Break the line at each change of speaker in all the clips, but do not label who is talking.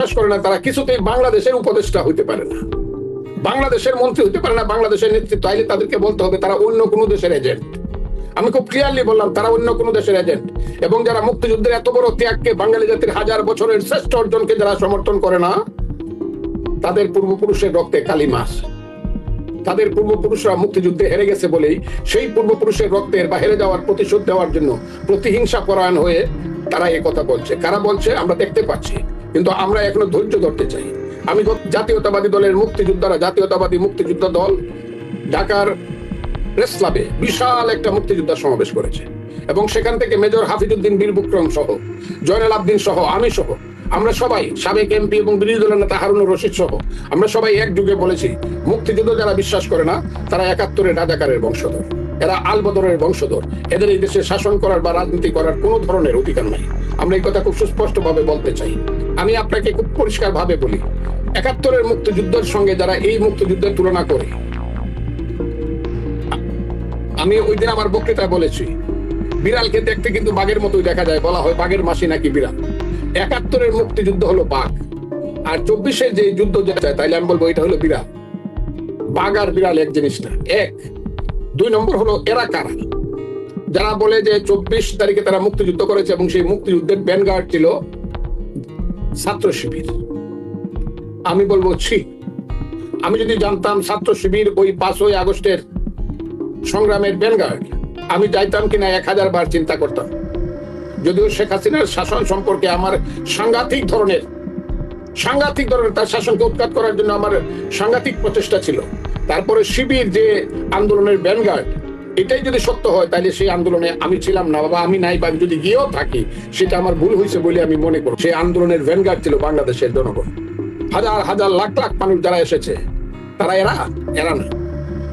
বিশ্বাস করে না তারা কিছুতেই বাংলাদেশের উপদেষ্টা হইতে পারে না, বাংলাদেশের মন্ত্রী হইতে পারে না, বাংলাদেশের নেতৃত্ব আইলে তাদেরকে বলতে হবে তারা অন্য কোনো দেশের এজেন্ট। আমি খুব ক্লিয়ারলি বললাম তারা অন্য কোনো দেশের এজেন্ট। এবং যারা মুক্তিযুদ্ধের এত বড় ত্যাগকে, বাঙালি জাতির হাজার বছরের শ্রেষ্ঠ অর্জনকে যারা সমর্থন করে না, তাদের পূর্বপুরুষের রক্তে কালি মাছ। তাদের পূর্বপুরুষরা মুক্তিযুদ্ধে হেরে গেছে বলেই সেই পূর্বপুরুষের রক্তের বা হেরে যাওয়ার প্রতিশোধ দেওয়ার জন্য প্রতিহিংসা পরায়ণ হয়ে তারা এই কথা বলছে। কারা বলছে আমরা দেখতে পাচ্ছি, কিন্তু আমরা এখনো ধৈর্য ধরতে চাই। আমি জাতীয়তাবাদী দলের মুক্তিযোদ্ধারা, জাতীয়তাবাদী মুক্তিযুদ্ধ দল ঢাকার প্রেস ক্লাবে বিশাল একটা মুক্তিযোদ্ধা সমাবেশ করেছে এবং সেখান থেকে মেজর হাফিজউদ্দিন বীর বিক্রম সহ, জয়নাল আবদিন সহ, আমি সহ, আমরা সবাই, সাবেক এমপি এবং বিরোধী দলের নেতা হারুনুর রশিদ সহ, আমরা সবাই একযুগে বলেছি মুক্তিযুদ্ধ যারা বিশ্বাস করে না তারা ৭১-এর রাজাকারের বংশধর, এরা আলবদরের বংশধর, এদের এই দেশে শাসন করার বা রাজনীতি করার কোনো ধরনের অধিকার নাই। আমরা এই কথা খুব সুস্পষ্ট ভাবে বলতে চাই। আমি আপনাকে খুব পরিষ্কার ভাবে বলি, ৭১-এর মুক্তিযুদ্ধের সঙ্গে যারা এই মুক্তিযুদ্ধের তুলনা করে, আমি ওই দিন আমার বক্তৃতায় বলেছি বিড়ালকে দেখতে কিন্তু বাঘের মতোই দেখা যায়, বলা হয় বাঘের মাসি নাকি বিড়াল। ৭১-এর মুক্তিযুদ্ধ হলো বাঘ, আর ২৪-এর যে যুদ্ধ যেটা চায় তাইলে আমি বলবো এটা হলো বিড়াল। বাঘ আর বিড়াল এক জিনিস না। এক, ২ নম্বর হলো এরা কারা, যারা বলে যে ২৪ তারিখে তারা মুক্তিযুদ্ধ করেছে এবং সেই মুক্তিযুদ্ধের ভ্যানগার্ড ছিল ছাত্র শিবির। আমি বলবো ছি, আমি যদি জানতাম ছাত্র শিবির ওই ৫ই আগস্টের সংগ্রামের ভ্যানগার্ড, আমি যাইতাম কিনা ১০০০ বার চিন্তা করতাম। যদিও শেখ হাসিনার শাসন সম্পর্কে আমার সাংঘাতিক ধরনের তার শাসনকে উৎখাত করার জন্য আমার সাংঘাতিক প্রচেষ্টা ছিল, তারপরে শিবির যে আন্দোলনের ভ্যানগার্ড, এটাই যদি সত্য হয় তাহলে সেই আন্দোলনে আমি ছিলাম না, বাবা আমি নাই, বা যদি গিয়েও থাকি সেটা আমার ভুল হয়েছে বলে আমি মনে করি। সেই আন্দোলনের ভ্যানগার্ড ছিল বাংলাদেশের জনগণ, হাজার হাজার লাখ লাখ মানুষ যারা এসেছে, তারা এরা না,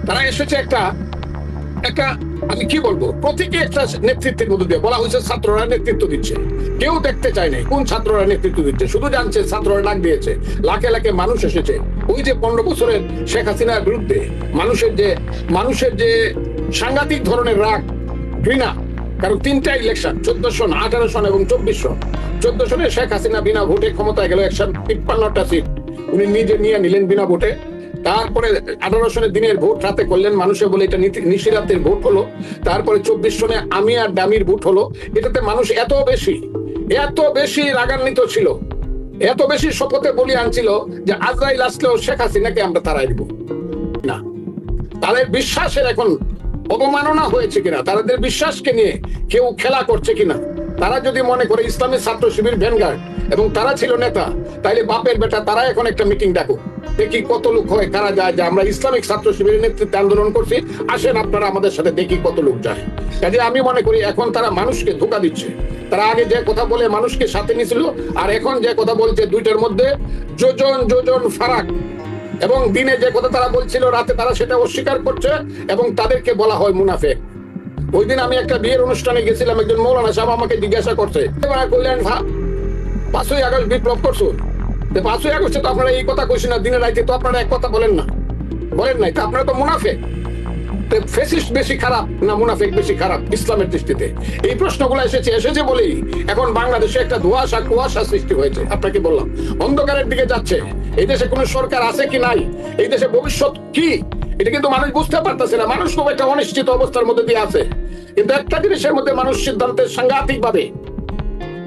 তারা এসেছে একটা আমি কি বলবো, প্রতীকী একটা নেতৃত্বের মধ্যে দিয়ে। বলা হয়েছে ছাত্ররা নেতৃত্ব দিচ্ছে, কেউ দেখতে চায় নাই কোন ছাত্ররা নেতৃত্ব দিচ্ছে, শুধু জানছে ছাত্ররা ডাক দিয়েছে, লাখে লাখে মানুষ এসেছে। ওই যে ১৫ বছরের শেখ হাসিনার বিরুদ্ধে মানুষের যে সাংঘাতিক ধরনের রাগ, ঘৃণা, কারণ ৩টা ইলেকশন, ১৪ সন, ১৮ সন এবং ২৪ সন। ১৪ সনে শেখ হাসিনা বিনা ভোটে ক্ষমতায় গেল, ১৫টা সিট উনি নিজে নিয়ে নিলেন বিনা ভোটে। তারপরে ১৮ সনের দিনের ভোট রাতে করলেন মানুষে বলে এটা নিশিরাতের ভোট হলো। তারপরে ২৪ সনে আমি আর ডামির ভোট হলো। এটাতে মানুষ এত বেশি রাগান্বিত ছিল, এত বেশি শপথে বলি আনছিল যে আজরাইল আসলেও শেখ হাসিনাকে আমরা তাড়াই দিব না। তাদের বিশ্বাসের এখন অবমাননা হয়েছে কিনা, তাদের বিশ্বাসকে নিয়ে কেউ খেলা করছে কিনা, তারা যদি মনে করে ইসলামী ছাত্র শিবির ভ্যানগার্ড এবং তারা ছিল নেতা, তাইলে বাপের বেটা তারা এখন একটা মিটিং ডাকুক, দেখি কত লোক হয়, কারা যায়, যে আমরা ইসলামিক ছাত্র শিবিরের নেতৃত্বে আন্দোলন করছি, আসেন আপনারা আমাদের সাথে, দেখি কত লোক যায়। কাজে আমি মনে করি এখন তারা মানুষকে ধোঁকা দিচ্ছে। তারা আগে যে কথা বলে মানুষকে সাথে নিয়েছিল, আর এখন যে কথা বলছে, দুইটার মধ্যে যোজন ফারাক। এবং দিনে যে কথা তারা বলছিল, রাতে তারা সেটা অস্বীকার করছে এবং তাদেরকে বলা হয় মুনাফেক। ওই দিন আমি একটা বিয়ের অনুষ্ঠানে গেছিলাম, একজন মৌলানা সাহেব আমাকে জিজ্ঞাসা করছে, বললেন ৫ই আগস্ট বিপ্লব করছো, ৫ই আগস্টে তো আপনারা এই কথা কইছেন না, দিনে রাইতে তো আপনারা এক কথা বলেন নাই, তা আপনারা তো মুনাফেক। ফ্যাসিস্ট বেশি খারাপ না মুনাফেক বেশি খারাপ ইসলামের দৃষ্টিতে? এই প্রশ্নগুলো এসেছে বলেই এখন বাংলাদেশে একটা কুয়াশা সৃষ্টি হয়েছে। আপনাকে বললাম অন্ধকারের দিকে যাচ্ছে। এই দেশে কোন সরকার আছে কি নাই, এই দেশে ভবিষ্যৎ কি, এটা কিন্তু মানুষ বুঝতে পারতেছে না। মানুষ খুব একটা অনিশ্চিত অবস্থার মধ্যে দিয়ে আছে। কিন্তু একটা জিনিসের মধ্যে মানুষ সিদ্ধান্তের সাংঘাতিক ভাবে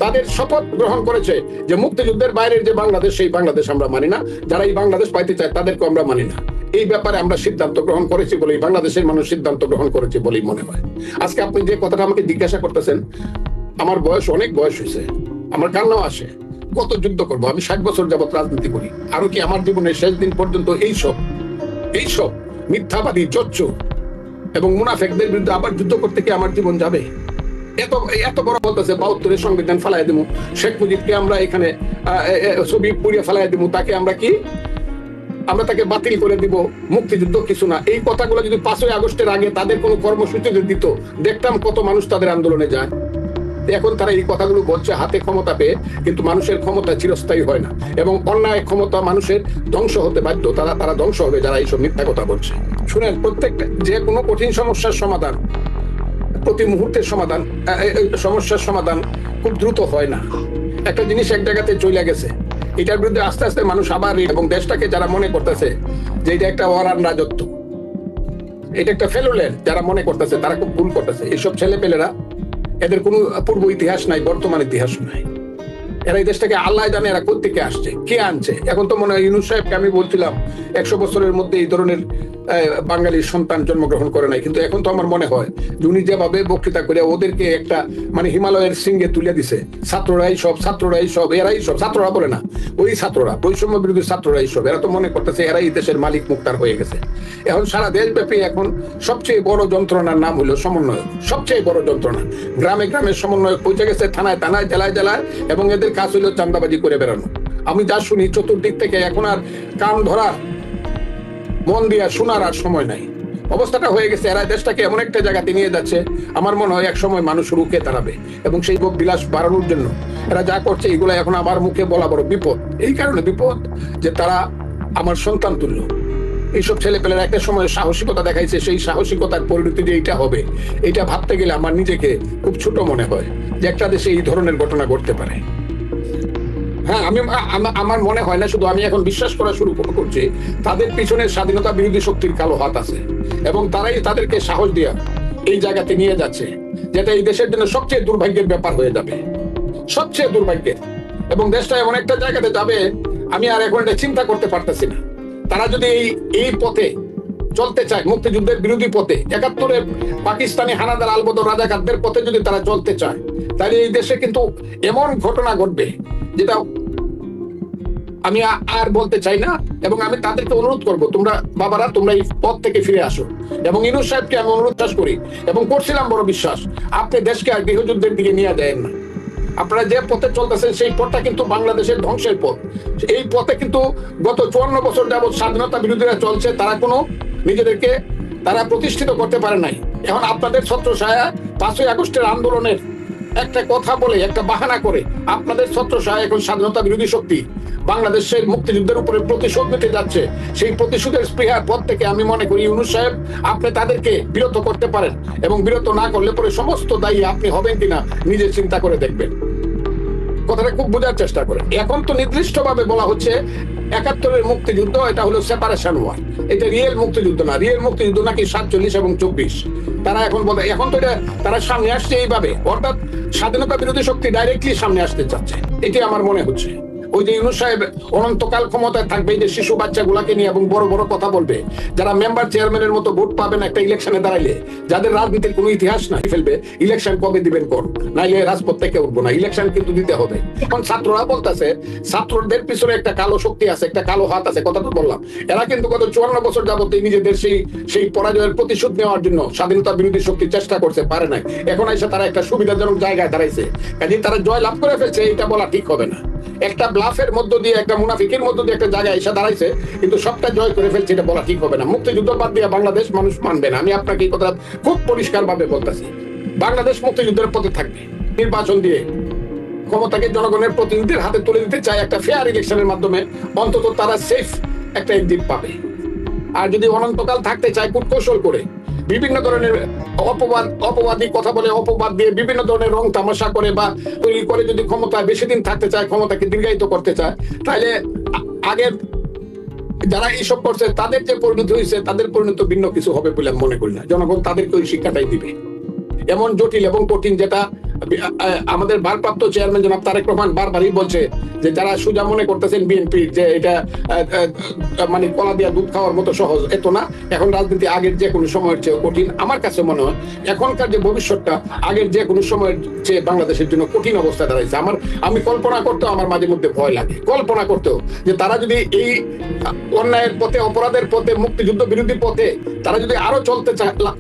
তাদের শপথ গ্রহণ করেছে যে মুক্তিযুদ্ধের বাইরের যে বাংলাদেশ, সেই বাংলাদেশ আমরা মানি না, যারা এই বাংলাদেশ পাইতে চায় তাদেরকে আমরা মানি না। এই ব্যাপারে আমরা সিদ্ধান্ত গ্রহণ করেছি বলেই, বাংলাদেশের মানুষ সিদ্ধান্ত গ্রহণ করেছে বলেই মনে হয়। আজকে আপনি যে কথাটা আমাকে জিজ্ঞাসা করতেছেন, আমার অনেক বয়স হয়েছে, আমার কান্নাও আসে। কত যুদ্ধ করবো? আমি ৬০ বছর যাবৎ রাজনীতি করি। আরো কি আমার জীবনের শেষ দিন পর্যন্ত এইসব মিথ্যাবাদী, জোচ্চোর এবং মুনাফেকদের বিরুদ্ধে আবার যুদ্ধ করতে কি আমার জীবন যাবে? এত বড় বলতেছে ৭২-এর সংবিধান ফালাই দেবো, শেখ মুজিবকে আমরা এখানে ছবি পুড়িয়ে ফালাই দেবো, আমরা তাকে বাতিল করে দিব, মুক্তিযুদ্ধ কিছু না। এই কথাগুলো যদি ৫ই আগস্টের আগে তাদের কোনো কর্মসূচিতে দিত, দেখতাম কত মানুষ তাদের আন্দোলনে যায়। এখন তারা এই কথাগুলো বলছে হাতে ক্ষমতা পেয়ে, কিন্তু মানুষের ক্ষমতা চিরস্থায়ী হয় না এবং অন্যায় ক্ষমতা মানুষের ধ্বংস হতে বাধ্য। তারা ধ্বংস হবে যারা এইসব মিথ্যা কথা বলছে। শুনেন, প্রত্যেকটা যে কোনো কঠিন সমস্যার সমাধান, প্রতি মুহূর্তের সমস্যার সমাধান খুব দ্রুত হয় না। একটা জিনিস এক জায়গাতে চলে গেছে, এটার বিরুদ্ধে আস্তে আস্তে মানুষ আবার এবং দেশটাকে যারা মনে করতেছে যে এটা একটা ওয়ারান রাজত্ব, এটা একটা ফেলুলের, যারা মনে করতেছে তারা খুব ভুল করতেছে। এইসব ছেলেপেলেরা, এদের কোনো পূর্ব ইতিহাস নাই, বর্তমান ইতিহাস নাই। এরা এই দেশটাকে আল্লাহ জানে এরা কোত্থেকে আসছে, কে আনছে। এখন তো মনে হয় ইউনূস সাহেবকে আমি বলছিলাম 100 বছরের মধ্যে এই ধরনের বাঙালির সন্তান জন্মগ্রহণ করে নাই, কিন্তু এখন তো আমার মনে হয় উনি যেভাবে বক্তৃতা করে ওদেরকে একটা মানে হিমালয়ের শৃঙ্গে তুলে দিছে। ছাত্ররাই সব, এরাই সব, ছাত্ররা বলে না, ওই ছাত্ররা, বৈষম্য বিরোধী ছাত্ররাই সব। এরা তো মনে করতেছে এরাই দেশের মালিক মুক্তার হয়ে গেছে। এখন সারা দেশব্যাপী এখন সবচেয়ে বড় যন্ত্রণার নাম হলো সমন্বয়ক। সবচেয়ে বড় যন্ত্রণা, গ্রামে গ্রামে সমন্বয়ক পৌঁছে গেছে, থানায় থানায়, জেলায় জেলায়, এবং এদের কাজ হলো চান্দাবাজি করে বেড়ানো। আমি যা শুনি চতুর্দিক থেকে, এখন আর কান ধরার, মন দিয়া শোনার আর সময় নাই। অবস্থাটা হয়ে গেছে, এরা দেশটাকে এমন একটা জায়গাতে নিয়ে যাচ্ছে, আমার মনে হয় এক সময় মানুষ রুখে দাঁড়াবে। এবং সেই ভোগ বিলাস বাড়ানোর জন্য এরা যা করছে, এগুলো এখন আমার মুখে বলা বড় বিপদ। এই কারণে বিপদ যে তারা আমার সন্তান তুল্য। এইসব ছেলেপেলেরা একটা সময় সাহসিকতা দেখাইছে, সেই সাহসিকতার পরিণতি যে এইটা হবে, এটা ভাবতে গেলে আমার নিজেকে খুব ছোট মনে হয় যে একটা দেশে এই ধরনের ঘটনা ঘটতে পারে। হ্যাঁ, আমার মনে হয় না, শুধু আমি এখন বিশ্বাস করা শুরু করছি তাদের পিছনে স্বাধীনতা বিরোধী শক্তির কালো হাত আছে, এবং তারাই তাদেরকে সাহস দিয়া এই জায়গাতে নিয়ে যাচ্ছে, যেটা এই দেশের জন্য সবচেয়ে দুর্ভাগ্যের ব্যাপার হয়ে যাবে, সবচেয়ে দুর্ভাগ্যের। এবং দেশটা এমন একটা জায়গাতে যাবে, আমি আর এখন এটা চিন্তা করতে পারতেছি না। তারা যদি এই পথে চলতে চায়, মুক্তিযুদ্ধের বিরোধী পথে, 71-এর পাকিস্তানি হানাদার আলবদর রাজাকারদের পথে যদি তারা চলতে চায়, তাহলে এই দেশে কিন্তু এমন ঘটনা ঘটবে যেটা আমি আর বলতে চাই না। এবং আমি তাদেরকে অনুরোধ করব, তোমরা বাবারা, তোমরা এই পথ থেকে ফিরে আসো। এবং ইউনূস সাহেবকে আমি অনুরোধ করি এবং করছিলাম বড় বিশ্বাস, আপনি দেশকে আর গৃহযুদ্ধের দিকে নিয়ে যায় না। আপনারা যে পথে চলতেছেন সেই পথটা কিন্তু বাংলাদেশের ধ্বংসের পথ। এই পথে কিন্তু গত 54 বছর যাবৎ স্বাধীনতা বিরোধীরা চলছে, তারা কোনো নিজেদেরকে তারা প্রতিষ্ঠিত করতে পারে নাই। এখন আপনাদের ছত্রছায়া 5ই আগস্টের আন্দোলনের একটা কথা বলে, একটা বাহানা করে আপনাদের ছত্রছায়া এখন স্বাধীনতা বিরোধী শক্তি বাংলাদেশের মুক্তিযুদ্ধের উপরে প্রতিশোধ নিতে যাচ্ছে। সেই প্রতিশোধের স্পৃহার পথ থেকে আমি মনে করি ইউনূস সাহেব, আপনি তাদেরকে বিরত করতে পারেন, এবং বিরত না করলে পরে সমস্ত দায়ী আপনি হবেন কিনা নিজে চিন্তা করে দেখবেন। কথাটা খুব বোঝার চেষ্টা করেন। এখন তো নির্দিষ্টভাবে বলা হচ্ছে 71-এর মুক্তিযুদ্ধ এটা হলো সেপারেশন ওয়ার, এটা রিয়েল মুক্তিযুদ্ধ না। রিয়েল মুক্তিযুদ্ধ নাকি 47 এবং 24। তারা এখন বলে, এখন তো এটা তারা সামনে আসছে এইভাবে, অর্থাৎ স্বাধীনতা বিরোধী শক্তি ডাইরেক্টলি সামনে আসতে চাচ্ছে, এটি আমার মনে হচ্ছে। ওই যে ইউনূস সাহেব অনন্তকাল ক্ষমতায় থাকবে, এই যে শিশু বাচ্চাগুলাকে নিয়ে এবং বড় বড় কথা বলবে, যারা মেম্বার চেয়ারম্যানের মতো ভোট পাবেন একটা ইলেকশনে দাঁড়াইলে, যাদের রাজনীতির কোনো ইতিহাস নাই, ফেলবে ইলেকশন কবে দিবেন কোন, নাইলে রাজপথ থেকে উঠবো না, ইলেকশন কিন্তু দিতে হবে। এখন ছাত্ররা বলতেছে, ছাত্রদের পিছনে একটা কালো শক্তি আছে, একটা কালো হাত আছে, কথা তো বললাম। এরা কিন্তু গত 54 বছর যাবত নিজেদের সেই পরাজয়ের প্রতিশোধ নেওয়ার জন্য স্বাধীনতা বিরোধী শক্তি চেষ্টা করছে, পারে নাই। এখন এসে তারা একটা সুবিধাজনক জায়গায় দাঁড়াইছে, কাজে তারা জয় লাভ করে ফেলছে, এটা বলা ঠিক হবে না। একটা ব্লাফের মধ্য দিয়ে, একটা মুনাফিকের মধ্য দিয়ে একটা জায়গায় এসে দাঁড়াইছে, কিন্তু সবটা জয় করে ফেলছে, এটা বলা ঠিক হবে না। মুক্তিযুদ্ধ বাদ দিয়ে বাংলাদেশ মানুষ মানবে না, আমি আপনাকে এই কথা খুব পরিষ্কার ভাবে বলতেছি। বাংলাদেশ মুক্তিযুদ্ধের পথে থাকবে, নির্বাচন দিয়ে ক্ষমতাকে জনগণের প্রতিনিধিদের হাতে তুলে দিতে চায়, একটা ফেয়ার ইলেকশনের মাধ্যমে অন্তত তারা সেফ একটা এক্সিট পাবে। আর যদি অনন্তকাল থাকতে চায় কূটকৌশল করে, বিভিন্ন ধরনের অপবাদী কথা বলে, অপবাদ দিয়ে বিভিন্ন ধরনের রং তামাশা করে বা তৈরি করে, যদি ক্ষমতায় বেশি দিন থাকতে চায়, ক্ষমতাকে দীর্ঘায়িত করতে চায়, তাহলে আগের যারা এইসব করছে তাদের যে পরিণতি হয়েছে, তাদের পরিণতি ভিন্ন কিছু হবে বলে মনে করি না। জনগণ তাদেরকে ওই শিক্ষাটাই দিবে। এমন জটিল এবং কঠিন, যেটা আমাদের ভারপ্রাপ্ত চেয়ারম্যান জনাব তারেক রহমান বারবারই বলছে, যে যারা সোজা মনে করতেছেন বিএনপি যে এটা মানে কলা দিয়া দুধ খাওয়ার মতো সহজ, এত না। এখন রাজনীতি আগের যে কোনো সময়ের চেয়ে কঠিন। আমার কাছে মনে হয় এখনকার যে ভবিষ্যৎটা আগের যে কোনো সময়ের চেয়ে বাংলাদেশের জন্য কঠিন অবস্থা দাঁড়াইছে। আমি কল্পনা করতেও আমার মাঝে মধ্যে ভয় লাগে, কল্পনা করতেও, যে তারা যদি এই অন্যায়ের পথে, অপরাধের পথে, মুক্তিযুদ্ধ বিরোধী পথে তারা যদি আরো চলতে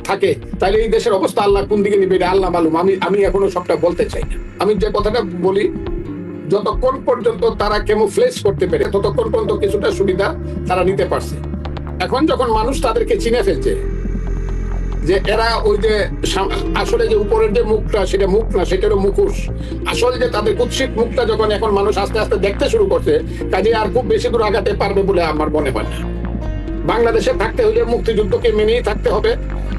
থাকে, তাহলে এই দেশের অবস্থা আল্লাহ কোন দিকে নিবে, আল্লাহ মালুম। আমি এখনো সবটা বলতে চাই না। আমি যে কথাটা বলি, যতক্ষণ পর্যন্ত তারা ক্যামোফ্লেজ করতে পেরে, ততক্ষণ পর্যন্ত কিছুটা সুবিধা তারা নিতে পারছে। এখন যখন মানুষ তাদেরকে চিনে ফেলছে যে এরা ওই যে আসলে যে উপরের যে মুখটা, সেটা মুখ না, সেটারও মুখোশ, আসলে যে তাদের কুৎসিত মুখটা যখন এখন মানুষ আস্তে আস্তে দেখতে শুরু করছে, কাজে আর খুব বেশি দূর আগাতে পারবে বলে আমার মনে হয় না। বাংলাদেশে থাকতে হলে মুক্তিযুদ্ধকে মেনেই থাকতে হবে,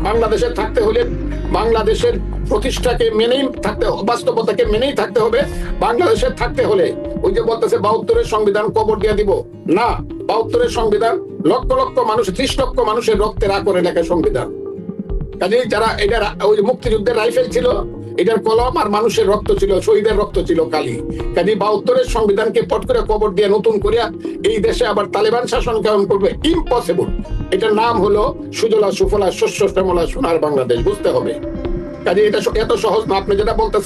বাংলাদেশে থাকতে হলে বাংলাদেশের প্রতিষ্ঠাকে মেনেই থাকতে, বাস্তবতাকে মেনেই থাকতে হবে। বাংলাদেশে থাকতে হলে ওই যে বলতেছে 72-এর সংবিধান কবর দিয়ে দিব, না, 72-এর সংবিধান লক্ষ লক্ষ মানুষ, 30 লক্ষ মানুষের রক্তের আকরে লেখা সংবিধান। কাজেই যারা এটা ওই মুক্তিযুদ্ধের রাইফেল ছিল, এটার কলম আর মানুষের রক্ত ছিল, শহীদের রক্ত ছিল কালি। কাজেই 72-এর সংবিধানকে পট করে কবর দিয়ে নতুন করিয়া এই দেশে আবার তালেবান শাসন কেমন করবে, ইম্পসিবল। এটার নাম হলো সুজলা সুফলা শস্য শ্যামলা সোনার বাংলাদেশ, বুঝতে হবে। কাজে এটা এত সহজ না। আপনি যেটা বলতেছেন